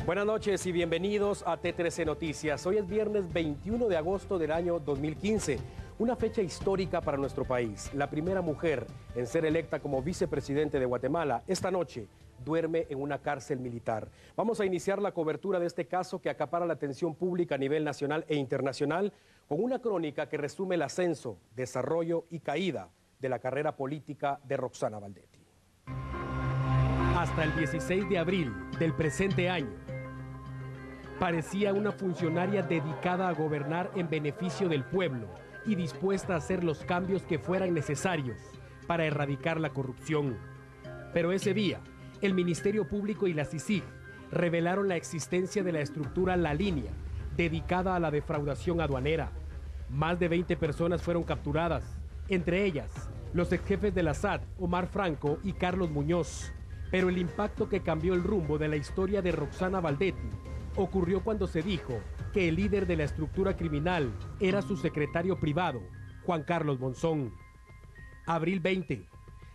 Buenas noches y bienvenidos a T13 Noticias. Hoy es viernes 21 de agosto del año 2015, una fecha histórica para nuestro país. La primera mujer en ser electa como vicepresidente de Guatemala esta noche duerme en una cárcel militar. Vamos a iniciar la cobertura de este caso que acapara la atención pública a nivel nacional e internacional con una crónica que resume el ascenso, desarrollo y caída de la carrera política de Roxana Baldetti. Hasta el 16 de abril del presente año, parecía una funcionaria dedicada a gobernar en beneficio del pueblo y dispuesta a hacer los cambios que fueran necesarios para erradicar la corrupción. Pero ese día, el Ministerio Público y la CICIG revelaron la existencia de la estructura La Línea, dedicada a la defraudación aduanera. Más de 20 personas fueron capturadas, entre ellas los exjefes de la SAT, Omar Franco y Carlos Muñoz. Pero el impacto que cambió el rumbo de la historia de Roxana Baldetti ocurrió cuando se dijo que el líder de la estructura criminal era su secretario privado, Juan Carlos Monzón. Abril 20.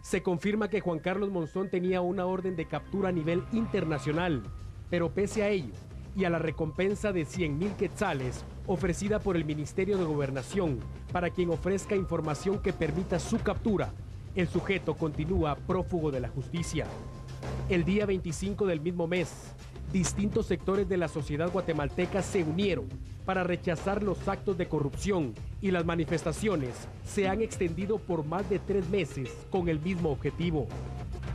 Se confirma que Juan Carlos Monzón tenía una orden de captura a nivel internacional, pero pese a ello y a la recompensa de 100,000 quetzales ofrecida por el Ministerio de Gobernación para quien ofrezca información que permita su captura, el sujeto continúa prófugo de la justicia. El día 25 del mismo mes, distintos sectores de la sociedad guatemalteca se unieron para rechazar los actos de corrupción y las manifestaciones se han extendido por más de 3 meses con el mismo objetivo.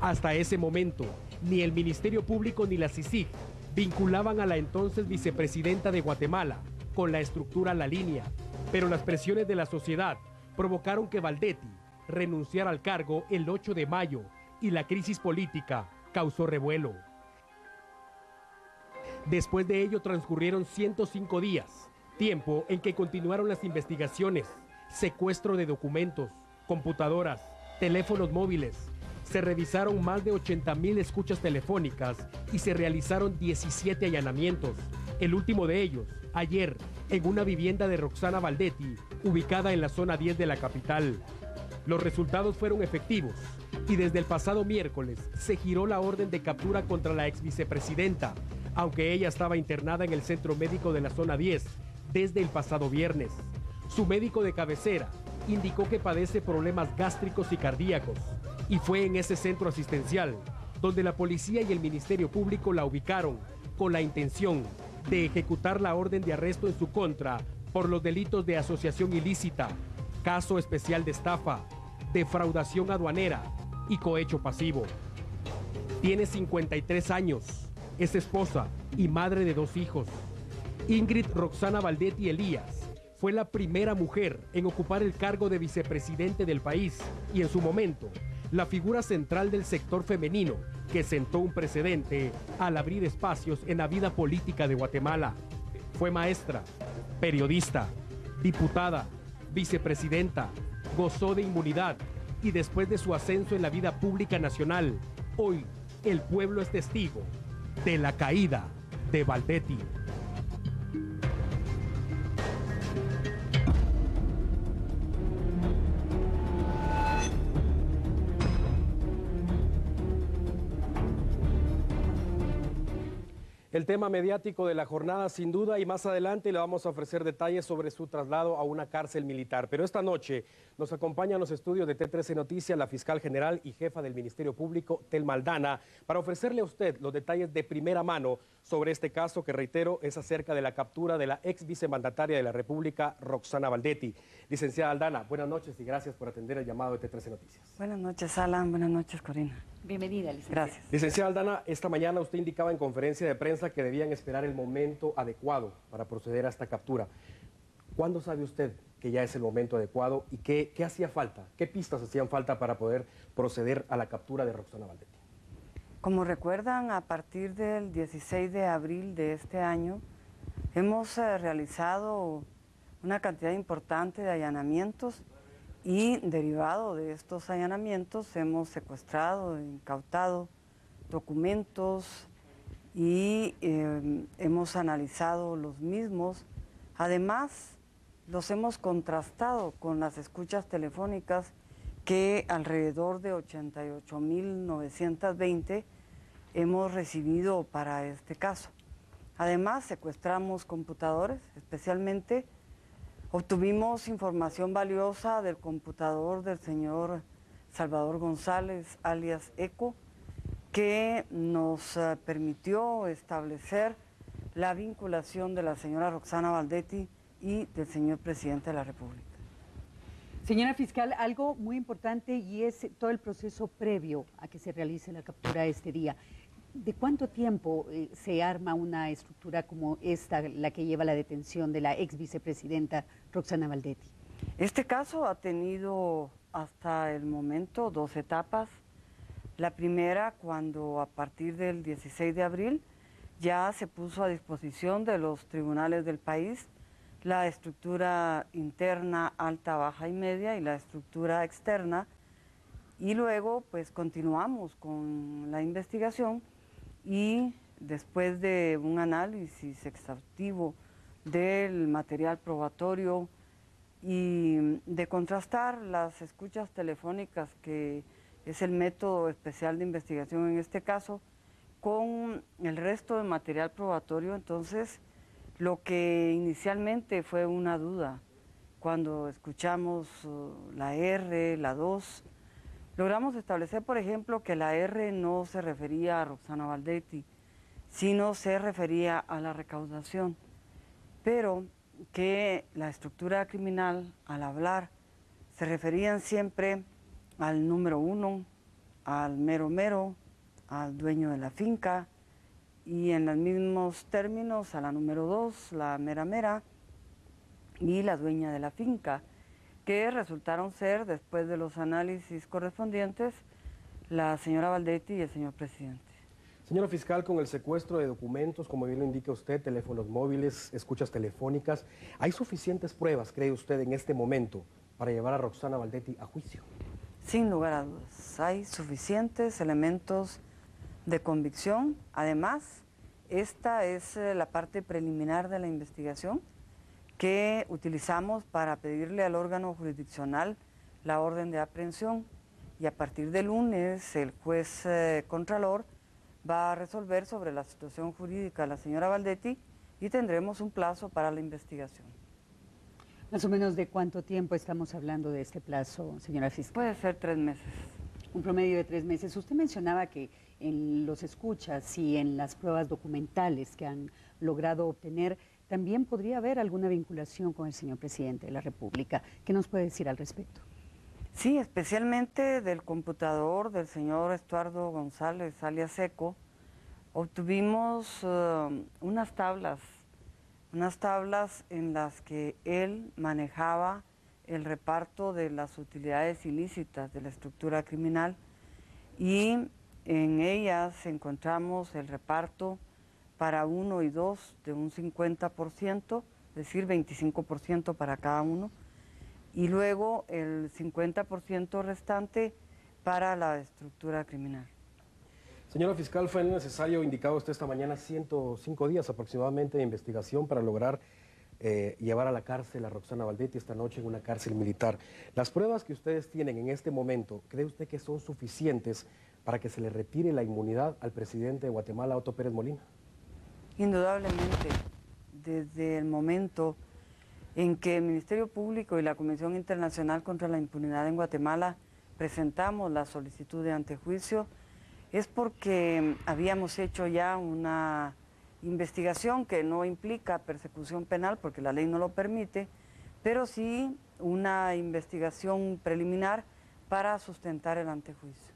Hasta ese momento, ni el Ministerio Público ni la CICIG vinculaban a la entonces vicepresidenta de Guatemala con la estructura La Línea, pero las presiones de la sociedad provocaron que Baldetti renunciara al cargo el 8 de mayo y la crisis política causó revuelo. Después de ello transcurrieron 105 días, tiempo en que continuaron las investigaciones, secuestro de documentos, computadoras, teléfonos móviles. Se revisaron más de 80,000 escuchas telefónicas y se realizaron 17 allanamientos. El último de ellos, ayer, en una vivienda de Roxana Baldetti, ubicada en la zona 10 de la capital. Los resultados fueron efectivos y desde el pasado miércoles se giró la orden de captura contra la ex vicepresidenta, aunque ella estaba internada en el centro médico de la zona 10 desde el pasado viernes. Su médico de cabecera indicó que padece problemas gástricos y cardíacos y fue en ese centro asistencial donde la policía y el Ministerio Público la ubicaron con la intención de ejecutar la orden de arresto en su contra por los delitos de asociación ilícita, caso especial de estafa, defraudación aduanera y cohecho pasivo. Tiene 53 años. Es esposa y madre de 2 hijos. Ingrid Roxana Baldetti Elías fue la primera mujer en ocupar el cargo de vicepresidente del país y en su momento la figura central del sector femenino que sentó un precedente al abrir espacios en la vida política de Guatemala. Fue maestra, periodista, diputada, vicepresidenta, gozó de inmunidad y después de su ascenso en la vida pública nacional, hoy el pueblo es testigo de la caída de Baldetti. El tema mediático de la jornada sin duda, y más adelante le vamos a ofrecer detalles sobre su traslado a una cárcel militar. Pero esta noche nos acompaña en los estudios de T13 Noticias la fiscal general y jefa del Ministerio Público, Telma Aldana, para ofrecerle a usted los detalles de primera mano sobre este caso que, reitero, es acerca de la captura de la ex vicemandataria de la República, Roxana Baldetti. Licenciada Aldana, buenas noches y gracias por atender el llamado de T13 Noticias. Buenas noches, Alan. Buenas noches, Corina. Bienvenida, licenciada. Gracias. Licenciada Aldana, esta mañana usted indicaba en conferencia de prensa que debían esperar el momento adecuado para proceder a esta captura. ¿Cuándo sabe usted que ya es el momento adecuado y qué hacía falta? ¿Qué pistas hacían falta para poder proceder a la captura de Roxana Baldetti? Como recuerdan, a partir del 16 de abril de este año, hemos realizado una cantidad importante de allanamientos y derivado de estos allanamientos hemos secuestrado, incautado documentos y hemos analizado los mismos. Además, los hemos contrastado con las escuchas telefónicas que alrededor de 88.920 hemos recibido para este caso. Además, secuestramos computadores, especialmente obtuvimos información valiosa del computador del señor Salvador González, alias ECO, que nos permitió establecer la vinculación de la señora Roxana Baldetti y del señor presidente de la República. Señora fiscal, algo muy importante y es todo el proceso previo a que se realice la captura este día. ¿De cuánto tiempo se arma una estructura como esta, la que lleva la detención de la ex vicepresidenta Roxana Baldetti? Este caso ha tenido hasta el momento 2 etapas. La primera, cuando a partir del 16 de abril ya se puso a disposición de los tribunales del país la estructura interna, alta, baja y media, y la estructura externa, y luego pues continuamos con la investigación y después de un análisis exhaustivo del material probatorio y de contrastar las escuchas telefónicas, que es el método especial de investigación en este caso, con el resto del material probatorio, entonces lo que inicialmente fue una duda, cuando escuchamos la R, la 2, logramos establecer, por ejemplo, que la R no se refería a Roxana Baldetti, sino se refería a la recaudación, pero que la estructura criminal, al hablar, se referían siempre al número 1, al mero mero, al dueño de la finca, y en los mismos términos a la número 2, la mera mera, y la dueña de la finca, que resultaron ser, después de los análisis correspondientes, la señora Baldetti y el señor presidente. Señora fiscal, con el secuestro de documentos, como bien lo indica usted, teléfonos móviles, escuchas telefónicas, ¿hay suficientes pruebas, cree usted, en este momento para llevar a Roxana Baldetti a juicio? Sin lugar a dudas, hay suficientes elementos de convicción. Además, esta es la parte preliminar de la investigación que utilizamos para pedirle al órgano jurisdiccional la orden de aprehensión, y a partir del lunes el juez contralor va a resolver sobre la situación jurídica de la señora Baldetti y tendremos un plazo para la investigación. Más o menos, ¿de cuánto tiempo estamos hablando de este plazo, señora fiscal? Puede ser 3 meses. Un promedio de 3 meses. Usted mencionaba que en los escuchas y en las pruebas documentales que han logrado obtener, también podría haber alguna vinculación con el señor presidente de la República. ¿Qué nos puede decir al respecto? Sí, especialmente del computador del señor Estuardo González, alias ECO, obtuvimos unas tablas en las que él manejaba el reparto de las utilidades ilícitas de la estructura criminal, y en ellas encontramos el reparto para 1 y 2 de un 50%, es decir, 25% para cada uno, y luego el 50% restante para la estructura criminal. Señora fiscal, fue necesario, indicado usted esta mañana, 105 días aproximadamente de investigación para lograr llevar a la cárcel a Roxana Baldetti esta noche en una cárcel militar. Las pruebas que ustedes tienen en este momento, ¿cree usted que son suficientes para que se le retire la inmunidad al presidente de Guatemala, Otto Pérez Molina? Indudablemente, desde el momento en que el Ministerio Público y la Comisión Internacional contra la Impunidad en Guatemala presentamos la solicitud de antejuicio, es porque habíamos hecho ya una investigación que no implica persecución penal, porque la ley no lo permite, pero sí una investigación preliminar para sustentar el antejuicio.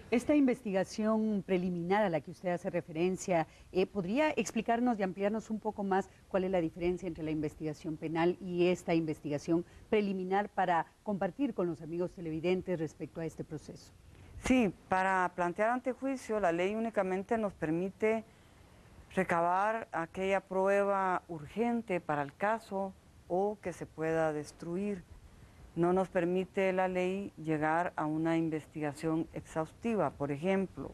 Esta investigación preliminar a la que usted hace referencia, ¿podría explicarnos y ampliarnos un poco más cuál es la diferencia entre la investigación penal y esta investigación preliminar para compartir con los amigos televidentes respecto a este proceso? Sí, para plantear antejuicio la ley únicamente nos permite recabar aquella prueba urgente para el caso o que se pueda destruir. No nos permite la ley llegar a una investigación exhaustiva, por ejemplo,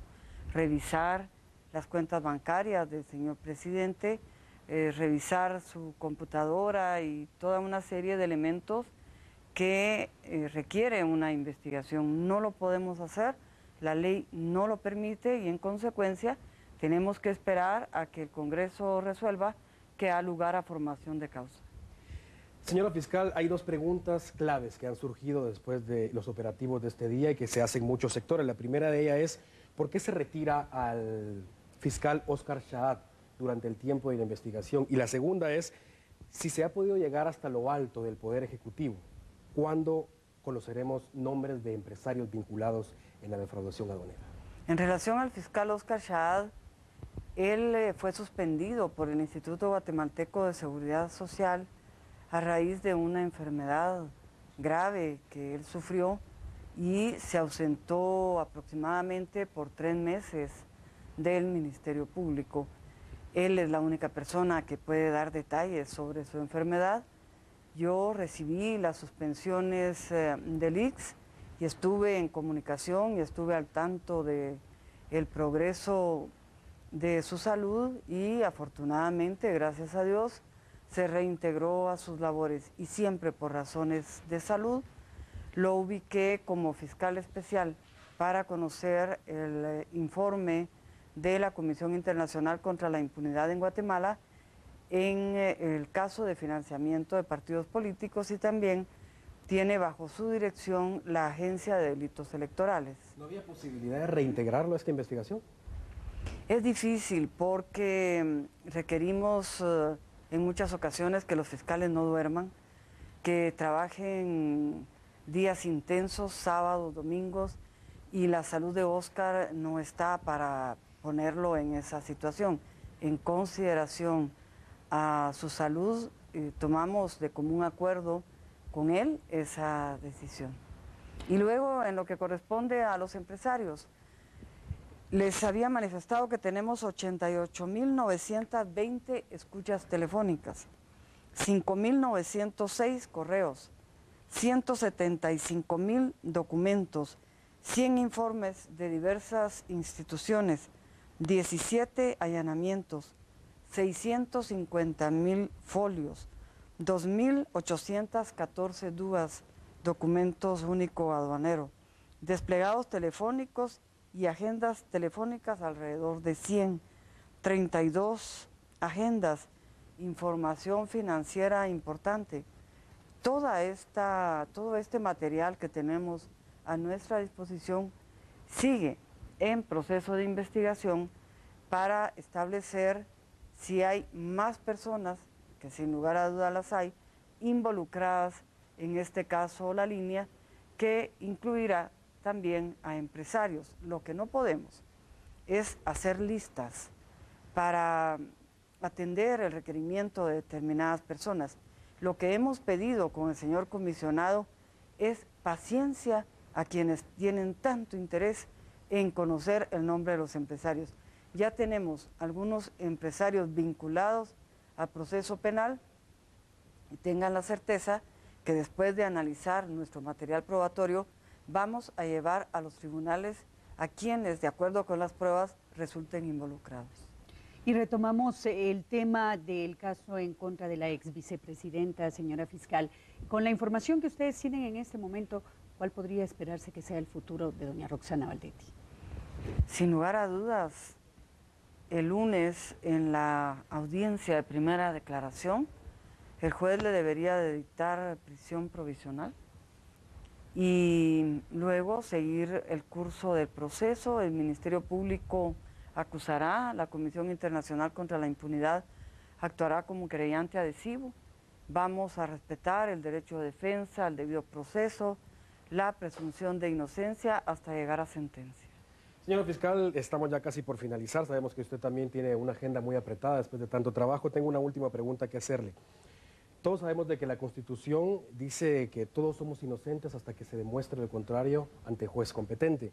revisar las cuentas bancarias del señor presidente, revisar su computadora y toda una serie de elementos que requiere una investigación. No lo podemos hacer, la ley no lo permite y en consecuencia Tenemos que esperar a que el Congreso resuelva que da lugar a formación de causa. Señora fiscal, hay dos preguntas claves que han surgido después de los operativos de este día y que se hacen en muchos sectores. La primera de ellas es, ¿por qué se retira al fiscal Óscar Shahat durante el tiempo de la investigación? Y la segunda es, si se ha podido llegar hasta lo alto del Poder Ejecutivo, ¿cuándo conoceremos nombres de empresarios vinculados en la defraudación aduanera? En relación al fiscal Óscar Shahat, él fue suspendido por el Instituto Guatemalteco de Seguridad Social a raíz de una enfermedad grave que él sufrió y se ausentó aproximadamente por 3 meses del Ministerio Público. Él es la única persona que puede dar detalles sobre su enfermedad. Yo recibí las suspensiones del ICS y estuve en comunicación y estuve al tanto del progreso de su salud y afortunadamente, gracias a Dios, se reintegró a sus labores y siempre por razones de salud lo ubiqué como fiscal especial para conocer el informe de la Comisión Internacional contra la Impunidad en Guatemala en el caso de financiamiento de partidos políticos y también tiene bajo su dirección la Agencia de Delitos Electorales. ¿No había posibilidad de reintegrarlo a esta investigación? Es difícil porque requerimos en muchas ocasiones que los fiscales no duerman, que trabajen días intensos, sábados, domingos, y la salud de Óscar no está para ponerlo en esa situación. En consideración a su salud, tomamos de común acuerdo con él esa decisión. Y luego, en lo que corresponde a los empresarios, les había manifestado que tenemos 88.920 escuchas telefónicas, 5.906 correos, 175.000 documentos, 100 informes de diversas instituciones, 17 allanamientos, 650.000 folios, 2.814 DUAs, documentos único aduanero, desplegados telefónicos y agendas telefónicas alrededor de 100, 32 agendas, información financiera importante. Todo este material que tenemos a nuestra disposición sigue en proceso de investigación para establecer si hay más personas, que sin lugar a dudas las hay, involucradas en este caso la línea, que incluirá también a empresarios. Lo que no podemos es hacer listas para atender el requerimiento de determinadas personas. Lo que hemos pedido con el señor comisionado es paciencia a quienes tienen tanto interés en conocer el nombre de los empresarios. Ya tenemos algunos empresarios vinculados al proceso penal y tengan la certeza que después de analizar nuestro material probatorio vamos a llevar a los tribunales a quienes, de acuerdo con las pruebas, resulten involucrados. Y retomamos el tema del caso en contra de la ex vicepresidenta, señora fiscal. Con la información que ustedes tienen en este momento, ¿cuál podría esperarse que sea el futuro de doña Roxana Valdetti? Sin lugar a dudas, el lunes en la audiencia de primera declaración, el juez le debería de dictar prisión provisional y luego seguir el curso del proceso. El Ministerio Público acusará, la Comisión Internacional contra la Impunidad actuará como querellante adhesivo. Vamos a respetar el derecho de defensa, el debido proceso, la presunción de inocencia hasta llegar a sentencia. Señor fiscal, estamos ya casi por finalizar. Sabemos que usted también tiene una agenda muy apretada después de tanto trabajo. Tengo una última pregunta que hacerle. Todos sabemos de que la Constitución dice que todos somos inocentes hasta que se demuestre lo contrario ante juez competente.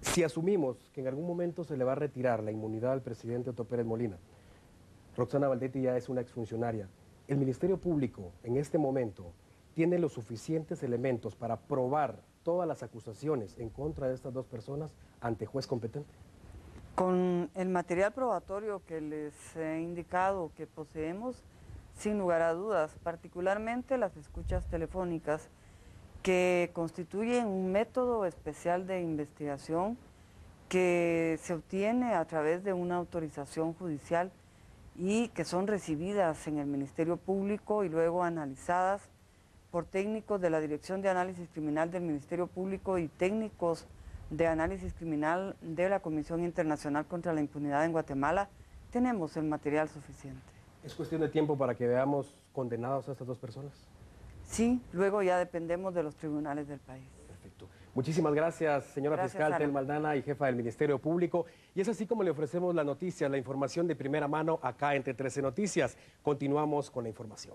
Si asumimos que en algún momento se le va a retirar la inmunidad al presidente Otto Pérez Molina, Roxana Valdetti ya es una exfuncionaria, ¿el Ministerio Público en este momento tiene los suficientes elementos para probar todas las acusaciones en contra de estas dos personas ante juez competente? Con el material probatorio que les he indicado que poseemos, sin lugar a dudas, particularmente las escuchas telefónicas que constituyen un método especial de investigación que se obtiene a través de una autorización judicial y que son recibidas en el Ministerio Público y luego analizadas por técnicos de la Dirección de Análisis Criminal del Ministerio Público y técnicos de análisis criminal de la Comisión Internacional contra la Impunidad en Guatemala, tenemos el material suficiente. ¿Es cuestión de tiempo para que veamos condenados a estas dos personas? Sí, luego ya dependemos de los tribunales del país. Perfecto. Muchísimas gracias, señora fiscal Thelma Aldana y jefa del Ministerio Público. Y es así como le ofrecemos la noticia, la información de primera mano acá en T13 Noticias. Continuamos con la información.